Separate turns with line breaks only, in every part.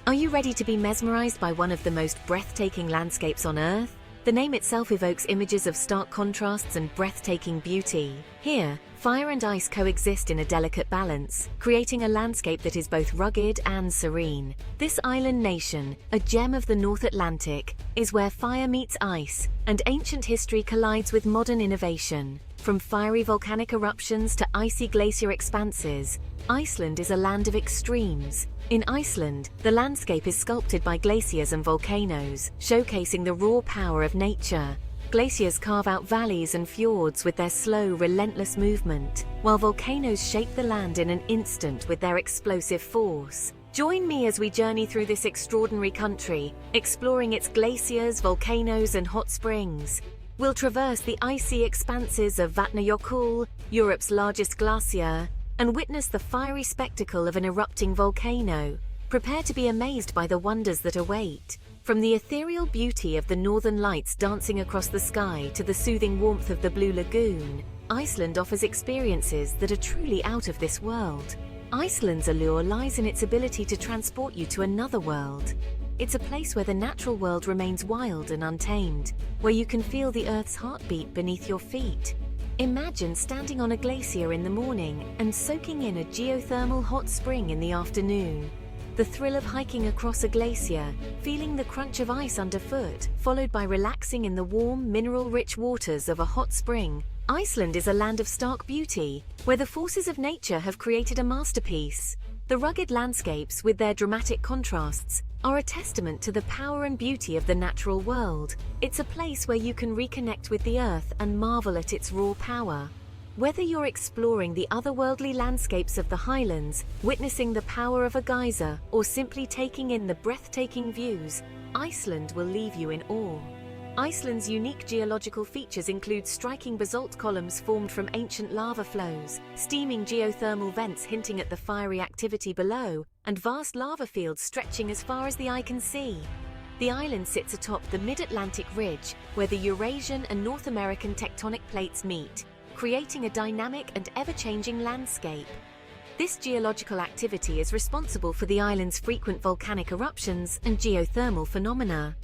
Are you ready to be mesmerized by one of the most breathtaking landscapes on Earth? The name itself evokes images of stark contrasts and breathtaking beauty. Here, fire and ice coexist in a delicate balance, creating a landscape that is both rugged and serene. This island nation, a gem of the North Atlantic, is where fire meets ice, and ancient history collides with modern innovation. From fiery volcanic eruptions to icy glacier expanses, Iceland is a land of extremes. In Iceland, the landscape is sculpted by glaciers and volcanoes, showcasing the raw power of nature. Glaciers carve out valleys and fjords with their slow, relentless movement, while volcanoes shape the land in an instant with their explosive force. Join me as we journey through this extraordinary country, exploring its glaciers, volcanoes, and hot springs. We'll traverse the icy expanses of Vatnajökull, Europe's largest glacier, and witness the fiery spectacle of an erupting volcano. Prepare to be amazed by the wonders that await. From the ethereal beauty of the northern lights dancing across the sky to the soothing warmth of the Blue Lagoon, Iceland offers experiences that are truly out of this world. Iceland's allure lies in its ability to transport you to another world. It's a place where the natural world remains wild and untamed, where you can feel the Earth's heartbeat beneath your feet. Imagine standing on a glacier in the morning and soaking in a geothermal hot spring in the afternoon. The thrill of hiking across a glacier, feeling the crunch of ice underfoot, followed by relaxing in the warm, mineral-rich waters of a hot spring. Iceland is a land of stark beauty, where the forces of nature have created a masterpiece. The rugged landscapes, with their dramatic contrasts, are a testament to the power and beauty of the natural world. It's a place where you can reconnect with the earth and marvel at its raw power. Whether you're exploring the otherworldly landscapes of the Highlands, witnessing the power of a geyser, or simply taking in the breathtaking views, Iceland will leave you in awe. Iceland's unique geological features include striking basalt columns formed from ancient lava flows, steaming geothermal vents hinting at the fiery activity below, and vast lava fields stretching as far as the eye can see. The island sits atop the mid-Atlantic ridge, where the Eurasian and North American tectonic plates meet, creating a dynamic and ever-changing landscape. This geological activity is responsible for the island's frequent volcanic eruptions and geothermal phenomena.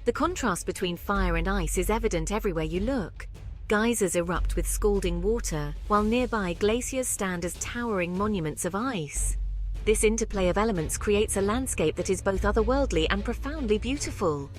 The contrast between fire and ice is evident everywhere you look. Geysers erupt with scalding water, while nearby glaciers stand as towering monuments of ice. This interplay of elements creates a landscape that is both otherworldly and profoundly beautiful.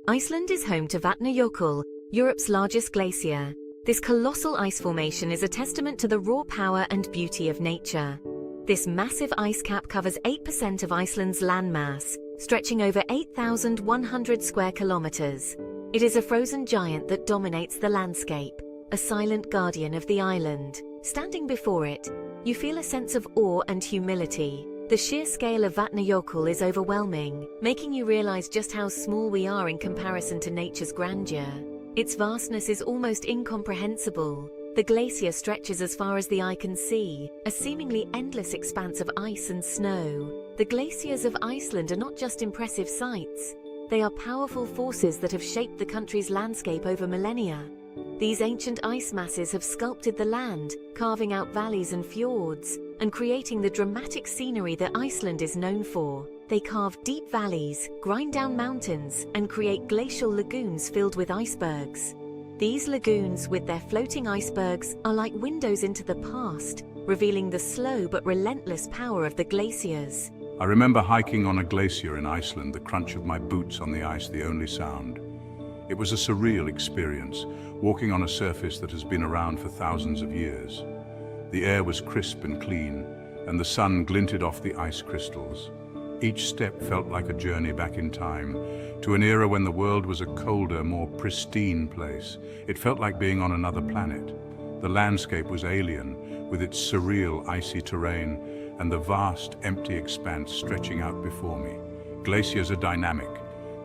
Iceland is home to Vatnajökull, Europe's largest glacier. This colossal ice formation is a testament to the raw power and beauty of nature. This massive ice cap covers 8% of Iceland's landmass, stretching over 8,100 square kilometers. It is a frozen giant that dominates the landscape, a silent guardian of the island. Standing before it, you feel a sense of awe and humility. The sheer scale of Vatnajökull is overwhelming, making you realize just how small we are in comparison to nature's grandeur. Its vastness is almost incomprehensible. The glacier stretches as far as the eye can see, a seemingly endless expanse of ice and snow. The glaciers of Iceland are not just impressive sights. They are powerful forces that have shaped the country's landscape over millennia. These ancient ice masses have sculpted the land, carving out valleys and fjords, and creating the dramatic scenery that Iceland is known for. They carve deep valleys, grind down mountains, and create glacial lagoons filled with icebergs. These lagoons, with their floating icebergs, are like windows into the past, revealing the slow but relentless power of the glaciers.
I remember hiking on a glacier in Iceland, the crunch of my boots on the ice the only sound. It was a surreal experience, walking on a surface that has been around for thousands of years. The air was crisp and clean, and the sun glinted off the ice crystals. Each step felt like a journey back in time, to an era when the world was a colder, more pristine place. It felt like being on another planet. The landscape was alien, with its surreal, icy terrain and the vast, empty expanse stretching out before me. Glaciers are dynamic,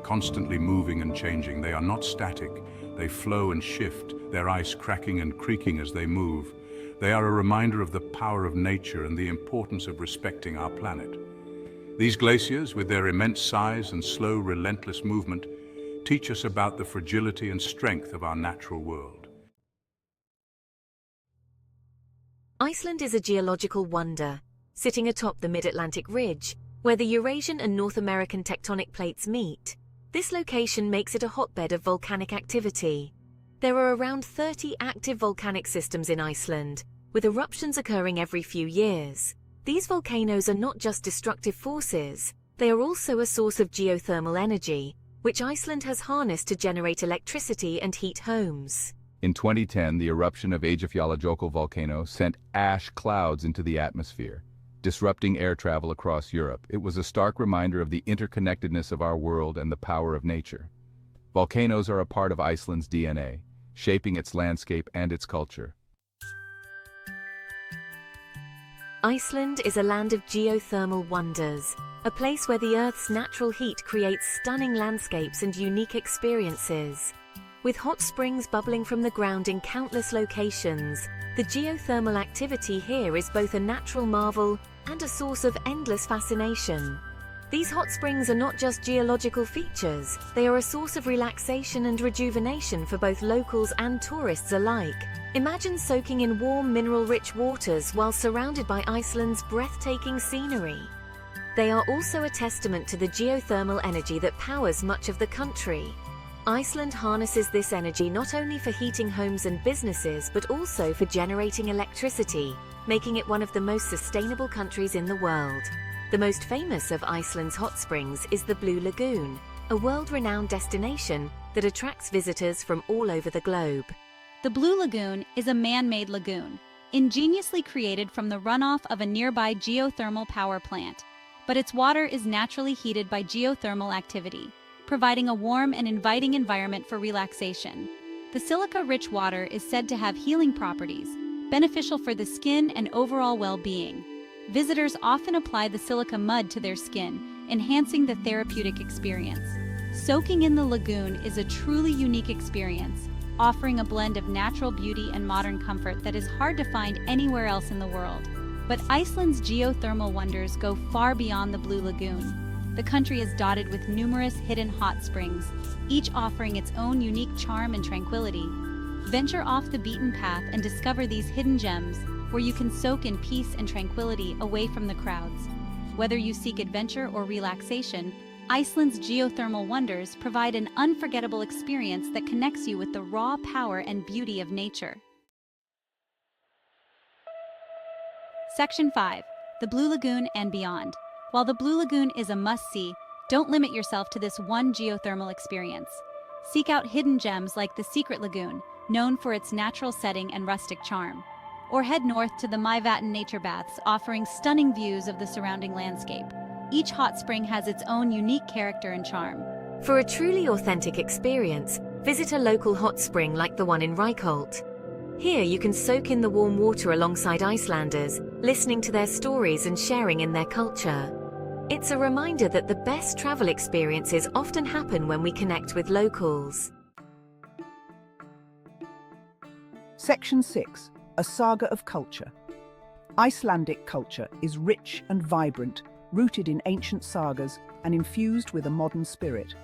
constantly moving and changing. They are not static. They flow and shift, their ice cracking and creaking as they move. They are a reminder of the power of nature and the importance of respecting our planet. These glaciers, with their immense size and slow, relentless movement, teach us about the fragility and strength of our natural world.
Iceland is a geological wonder, sitting atop the Mid-Atlantic Ridge, where the Eurasian and North American tectonic plates meet. This location makes it a hotbed of volcanic activity. There are around 30 active volcanic systems in Iceland, with eruptions occurring every few years. These volcanoes are not just destructive forces, they are also a source of geothermal energy, which Iceland has harnessed to generate electricity and heat homes.
In 2010, the eruption of Eyjafjallajökull volcano sent ash clouds into the atmosphere, disrupting air travel across Europe. It was a stark reminder of the interconnectedness of our world and the power of nature. Volcanoes are a part of Iceland's DNA, shaping its landscape and its culture.
Iceland is a land of geothermal wonders, a place where the Earth's natural heat creates stunning landscapes and unique experiences. With hot springs bubbling from the ground in countless locations, the geothermal activity here is both a natural marvel and a source of endless fascination. These hot springs are not just geological features, they are a source of relaxation and rejuvenation for both locals and tourists alike. Imagine soaking in warm, mineral-rich waters while surrounded by Iceland's breathtaking scenery. They are also a testament to the geothermal energy that powers much of the country. Iceland harnesses this energy not only for heating homes and businesses but also for generating electricity, making it one of the most sustainable countries in the world. The most famous of Iceland's hot springs is the Blue Lagoon, a world-renowned destination that attracts visitors from all over the globe.
The Blue Lagoon is a man-made lagoon, ingeniously created from the runoff of a nearby geothermal power plant. But its water is naturally heated by geothermal activity, providing a warm and inviting environment for relaxation. The silica-rich water is said to have healing properties, beneficial for the skin and overall well-being. Visitors often apply the silica mud to their skin, enhancing the therapeutic experience. Soaking in the lagoon is a truly unique experience, offering a blend of natural beauty and modern comfort that is hard to find anywhere else in the world. But Iceland's geothermal wonders go far beyond the Blue Lagoon. The country is dotted with numerous hidden hot springs, each offering its own unique charm and tranquility. Venture off the beaten path and discover these hidden gems, where you can soak in peace and tranquility away from the crowds. Whether you seek adventure or relaxation, Iceland's geothermal wonders provide an unforgettable experience that connects you with the raw power and beauty of nature. Section 5. The Blue Lagoon and Beyond. While the Blue Lagoon is a must-see, don't limit yourself to this one geothermal experience. Seek out hidden gems like the Secret Lagoon, known for its natural setting and rustic charm. Or head north to the Mývatn nature baths, offering stunning views of the surrounding landscape. Each hot spring has its own unique character and charm.
For a truly authentic experience, visit a local hot spring like the one in Reykholt. Here you can soak in the warm water alongside Icelanders, listening to their stories and sharing in their culture. It's a reminder that the best travel experiences often happen when we connect with locals.
Section 6. A Saga of Culture. Icelandic culture is rich and vibrant, rooted in ancient sagas and infused with a modern spirit.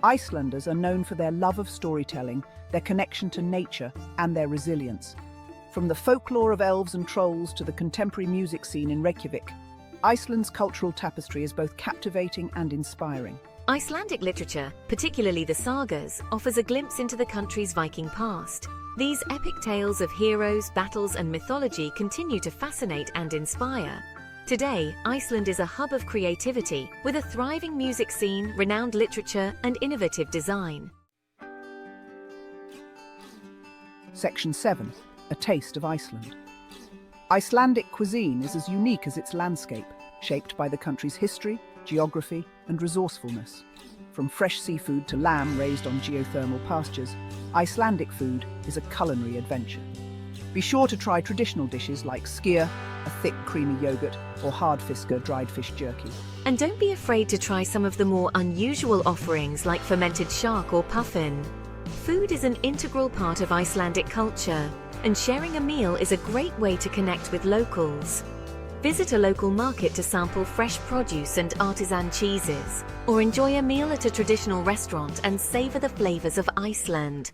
Icelanders are known for their love of storytelling, their connection to nature, and their resilience. From the folklore of elves and trolls to the contemporary music scene in Reykjavik, Iceland's cultural tapestry is both captivating and inspiring.
Icelandic literature, particularly the sagas, offers a glimpse into the country's Viking past. These epic tales of heroes, battles, and mythology continue to fascinate and inspire. Today, Iceland is a hub of creativity, with a thriving music scene, renowned literature, and innovative design.
Section 7. A Taste of Iceland. Icelandic cuisine is as unique as its landscape, shaped by the country's history, geography, and resourcefulness. From fresh seafood to lamb raised on geothermal pastures, Icelandic food is a culinary adventure. Be sure to try traditional dishes like skyr, a thick creamy yogurt, or hardfiska dried fish jerky.
And don't be afraid to try some of the more unusual offerings like fermented shark or puffin. Food is an integral part of Icelandic culture, and sharing a meal is a great way to connect with locals. Visit a local market to sample fresh produce and artisan cheeses, or enjoy a meal at a traditional restaurant and savor the flavors of Iceland.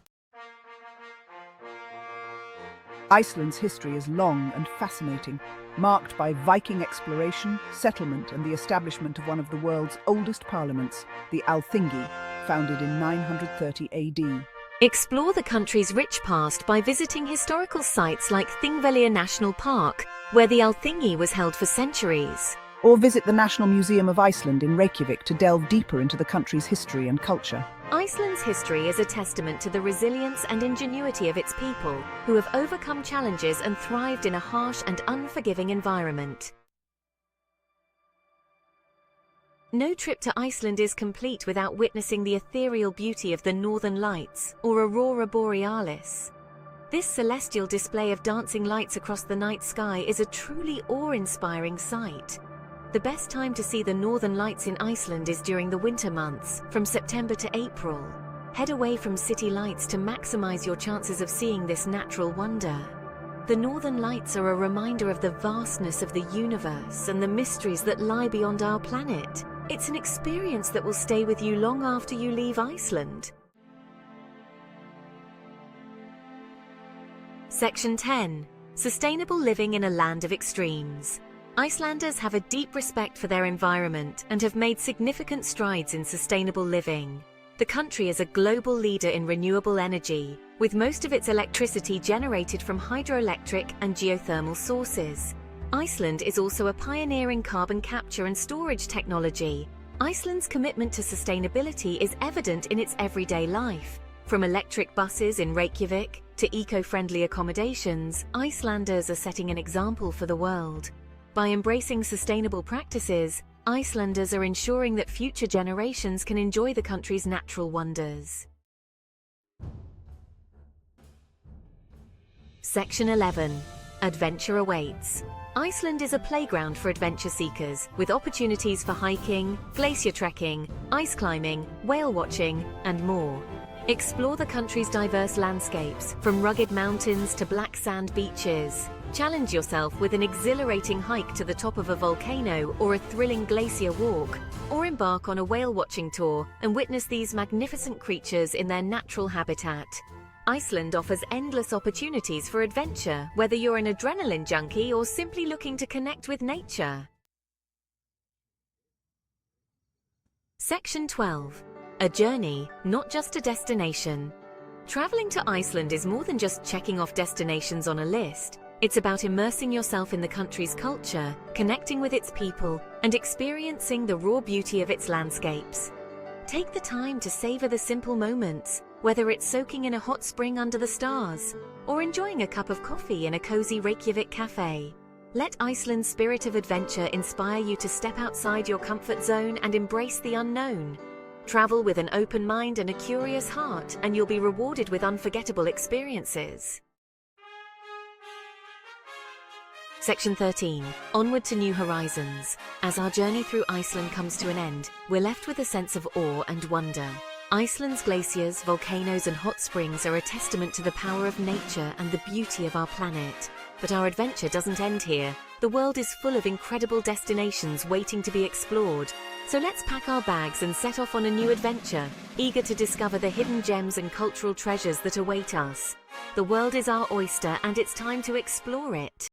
Iceland's history is long and fascinating, marked by Viking exploration, settlement, and the establishment of one of the world's oldest parliaments, the Alþingi, founded in 930 AD.
Explore the country's rich past by visiting historical sites like Thingvellir National Park, where the Alþingi was held for centuries.
Or visit the National Museum of Iceland in Reykjavik to delve deeper into the country's history and culture.
Iceland's history is a testament to the resilience and ingenuity of its people, who have overcome challenges and thrived in a harsh and unforgiving environment. No trip to Iceland is complete without witnessing the ethereal beauty of the Northern Lights, or Aurora Borealis. This celestial display of dancing lights across the night sky is a truly awe-inspiring sight. The best time to see the Northern Lights in Iceland is during the winter months, from September to April. Head away from city lights to maximize your chances of seeing this natural wonder. The Northern Lights are a reminder of the vastness of the universe and the mysteries that lie beyond our planet. It's an experience that will stay with you long after you leave Iceland. Section 10. Sustainable living in a land of extremes. Icelanders have a deep respect for their environment and have made significant strides in sustainable living. The country is a global leader in renewable energy, with most of its electricity generated from hydroelectric and geothermal sources. Iceland is also a pioneer in carbon capture and storage technology. Iceland's commitment to sustainability is evident in its everyday life. From electric buses in Reykjavik to eco-friendly accommodations, Icelanders are setting an example for the world. By embracing sustainable practices, Icelanders are ensuring that future generations can enjoy the country's natural wonders. Section 11. Adventure awaits. Iceland is a playground for adventure seekers, with opportunities for hiking, glacier trekking, ice climbing, whale watching, and more. Explore the country's diverse landscapes, from rugged mountains to black sand beaches. Challenge yourself with an exhilarating hike to the top of a volcano or a thrilling glacier walk, or embark on a whale watching tour and witness these magnificent creatures in their natural habitat. Iceland offers endless opportunities for adventure, whether you're an adrenaline junkie or simply looking to connect with nature. Section 12. A journey, not just a destination. Traveling to Iceland is more than just checking off destinations on a list. It's about immersing yourself in the country's culture, connecting with its people, and experiencing the raw beauty of its landscapes. Take the time to savor the simple moments, whether it's soaking in a hot spring under the stars, or enjoying a cup of coffee in a cozy Reykjavik cafe. Let Iceland's spirit of adventure inspire you to step outside your comfort zone and embrace the unknown. Travel with an open mind and a curious heart, and you'll be rewarded with unforgettable experiences. Section 13. Onward to new horizons. As our journey through Iceland comes to an end, we're left with a sense of awe and wonder. Iceland's glaciers, volcanoes, and hot springs are a testament to the power of nature and the beauty of our planet. But our adventure doesn't end here. The world is full of incredible destinations waiting to be explored. So let's pack our bags and set off on a new adventure, eager to discover the hidden gems and cultural treasures that await us. The world is our oyster, and it's time to explore it.